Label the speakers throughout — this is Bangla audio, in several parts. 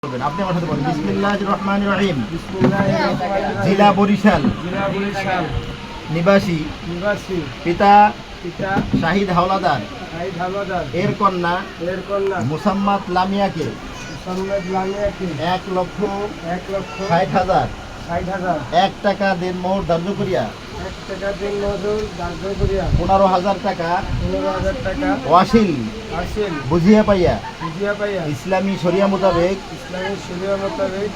Speaker 1: আপনি আমার সাথে বলেন বিসমিল্লাহির রহমানির রহিম। জেলা বরিশাল নিবাসী পিতা শাহিদ হাওলাদার এর কন্যা মুসাম্মাদ লামিয়াকে 1,60,000 1 টাকা দেন মোহর ধার্য করিয়া 15,000 টাকা ওয়াসিল বুঝিয়া পাইয়া ইসলামী শরিয়া মোতাবেক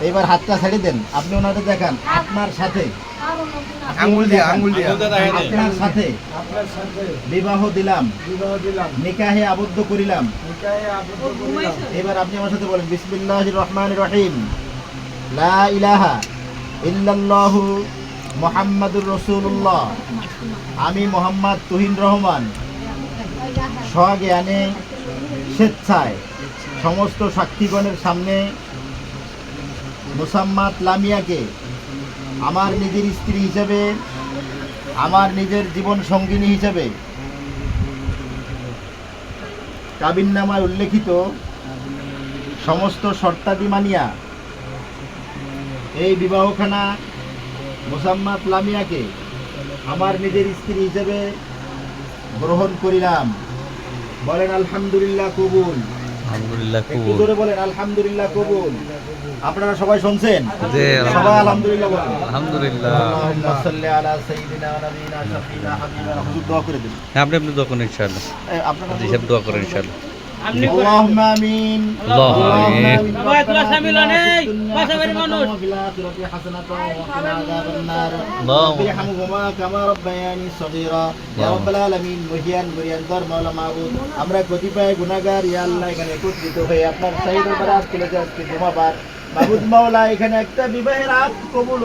Speaker 1: এবার হাতটা ছেড়ে দেন। আপনি ওনাদের দেখান আপনার সাথে আঙ্গুল দিয়ে আপনার সাথে বিবাহ দিলাম নিকাহে আবদ্ধ করিলাম। এবার আপনি আমার সাথে বলেন বিসমিল্লাহির রহমানির রহিম। লা ইলাহা ইল্লাল্লাহু মুহাম্মাদুর রাসূলুল্লাহ। আমি মোহাম্মদ তুহিন রহমান স্বজ্ঞানে স্বেচ্ছায় সমস্ত সাক্ষীগণের সামনে মুসাম্মাদ লামিয়াকে আমার নিজের স্ত্রী হিসেবে, আমার নিজের জীবন সঙ্গিনী হিসেবে কাবিননামায় উল্লেখিত সমস্ত শর্তাদি মানিয়া এই বিবাহখানা মুসাম্মাদ লামিয়াকে আমার নিজের স্ত্রী হিসেবে গ্রহণ করিলাম। বলেন আলহামদুলিল্লাহ কবুল। একটু জোরে বলেন আলহামদুলিল্লাহ কবুল। আপনারা সবাই শুনছেন? সবাই আলহামদুলিল্লাহ বলেন। আলহামদুলিল্লাহ। আল্লাহুম্মা সাল্লি আলা সাইয়্যিদিনা ওয়া নাবিয়িনা শাফিনা হাবিবানা। হুজুর দোয়া করে দিন। হ্যাঁ, আপনি দোয়া করেন ইনশাআল্লাহ। আপনারা সব দোয়া করেন ইনশাআল্লাহ। اللهم آمين. اللهم آمين. দোয়া শামিল নেই পাশাপাশি মানুষ ফিল হাসানাত ওয়া কিনা আযাবান নার। বিরহমহুমা কামা রাব্বায়ানি সগীরা। ইয়া রাব্বাল আলামিন। মহিয়ান গরিয়ান দর মাওলা মাবুদ, আমরা কতিপয় গুনাহগার ইয়া আল্লাহ এখানে একত্রিত হয়ে আপনার সাইয়্যিদ বারাত তুলে আজকে জুমাবার মাবুদ মাওলা এখানে একটা বিবাহের আগ কবুল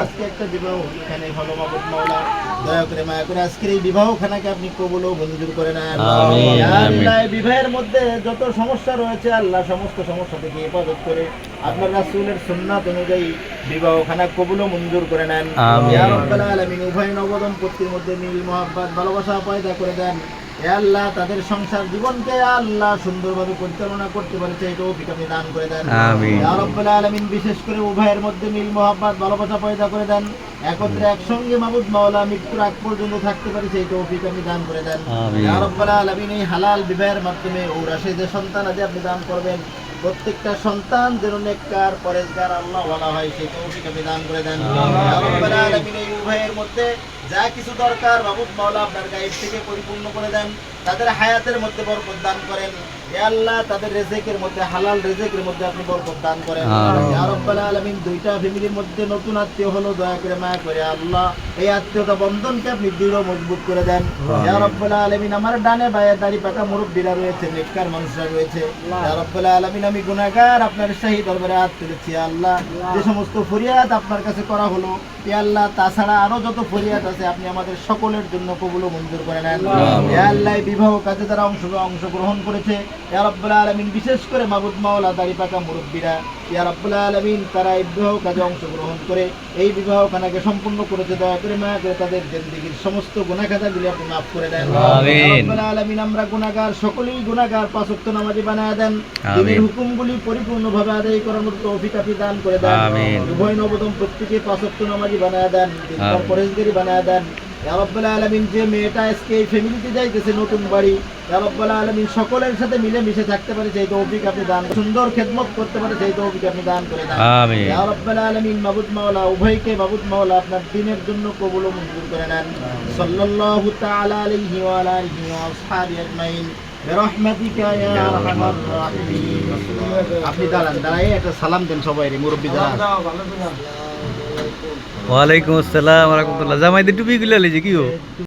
Speaker 1: আজকে একটা বিবাহ এখানে হলো মাবুদ মাওলা, দয়া করে মায়া করে আজকের এই বিবাহখানাকে আপনি কবুল ও মঞ্জুর করে নেন। আমিন আল্লাহ বিবাহের মধ্যে যত সমস্যা রয়েছে আল্লাহ সমস্ত সমস্যা থেকে হেফাজত করে আপনার রাসূলের সুন্নাত অনুযায়ী বিবাহখানা কবুল ও মঞ্জুর করে নেন। ইয়া রাব্বাল আলামিন। উভয় নবদম্পতির মধ্যে মিল মহব্বত ভালোবাসা পয়দা করে দেন। হে আল্লাহ তাদের সংসার জীবনকে আল্লাহ সুন্দরভাবে পরিচালনা করতে পারে সেই তৌফিক আপনি দান করে দেন। আমিন ইয়া রাব্বাল আলামিন। বিশেষ করে উভয়ের মধ্যে মিল মহব্বত ভালোবাসা পয়দা করে দেন, একত্রে একসঙ্গে মাবুদ মাওলা মৃত্যুর আগ পর্যন্ত থাকতে পারে সেই তৌফিক আপনি দান করে দেন। ইয়া রাব্বাল আলামিন। এই হালাল বিবাহের মাধ্যমে ওরাসে যে সন্তান আদি আপনি দান করবেন, প্রত্যেকটা সন্তান যেন নেককার পরেজগার আল্লাহ ওয়ালা হয় সেই তৌফিক আপনি দান করে দেন। ইয়া রাব্বাল আলামিন। এই উভয়ের মধ্যে যা কিছু দরকার মাবুদ মাওলা আপনার গায়েব থেকে পরিপূর্ণ করে দেন, তাদের হায়াতের মধ্যে বরকত দান করেন। হে আল্লাহ তাদের রিজিকের মধ্যে হালাল রিজিকের মধ্যে আপনি বরকত দান করেন। ইয়া রাব্বাল আলামিন। দুইটা ফ্যামিলির মধ্যে নতুন আত্মীয় হলো, দয়া করে মায়া করে আল্লাহ এই আত্মীয়তা বন্ধনকে আপনি দৃঢ় মজবুত করে দেন। ইয়া রাব্বাল আলামিন। আমার ডানে বায়ে দাড়ি পাকা মুরব্বিরা রয়েছে, নেককার মানুষরা রয়েছে। ইয়া রাব্বাল আলামিন। আমি গুনাহগার আপনার শাহী দরবারে হাত তুলেছি আল্লাহ, যে সমস্ত ফরিয়াদ আপনার কাছে করা হলো হে আল্লাহ তাছাড়া আরো যত ফরিয়াদ আছে আপনি আমাদের সকলের জন্য কবুল ও মঞ্জুর করে নেন। হে আল্লাহ বিবাহ কাজে যারা অংশগ্রহণ করেছে ইয়া রাব্বুল আলামিন, বিশেষ করে মাবুদ মাওলা দাড়ি পাকা মুরব্বিরা ইয়া রাব্বুল আলামিন, তারা এই বিবাহ কাজে অংশগ্রহণ করে এই বিবাহখানাকে সম্পূর্ণ করেছে, দয়া করে মায়া করে তাদের জিন্দেগীর সমস্ত গুনাহ খাতাগুলি আপনি মাফ করে দেন। আমিন ইয়া রাব্বুল আলামিন। আমরা গুনাহগার, সকলেই গুনাহগার, পাঁচ ওয়াক্ত নামাজি বানায় দেন। দ্বীনের হুকুমগুলি পরিপূর্ণভাবে আদায় করার মতো তৌফিক আপনি দান করে দেন। আমিন। উভয় নবদম্পতিকে পাঁচ ওয়াক্ত নামাজি বানায় দেন, দিনদার পরেজগারি বানায় দেন। ইয়া রাব্বুল আলামিন। যে মেয়েটা আজকে এই ফ্যামিলিতে যাইতেছে নতুন বাড়ি, ইয়া রাব্বুল আলামিন সকলের সাথে মিলে মিশে থাকতে পারে সেই তৌফিক আপনি দান, সুন্দর খেদমত করতে পারে সেই তৌফিক আপনি দান করে দেন। আমিন ইয়া রাব্বুল আলামিন। মাবুদ মাওলা উভয়কে মাবুদ মাওলা আপনার দ্বীনের জন্য কবুল ও মঞ্জুর করে নেন। সাল্লাল্লাহু তাআলা আলাইহি ওয়া আলা আলিহি ওয়া আসহাবিহি আজমাইন বিরহমাতিকা ইয়া আরহামার রাহিমিন। আপনি দাঁড়ায় একটা সালাম দেন সবাই মুরব্বি যারা। ওয়ালাইকুম আসসালাম ওয়া রাহমাতুল্লাহ। জামাইদের টুপি গুলা লইছে কি ও?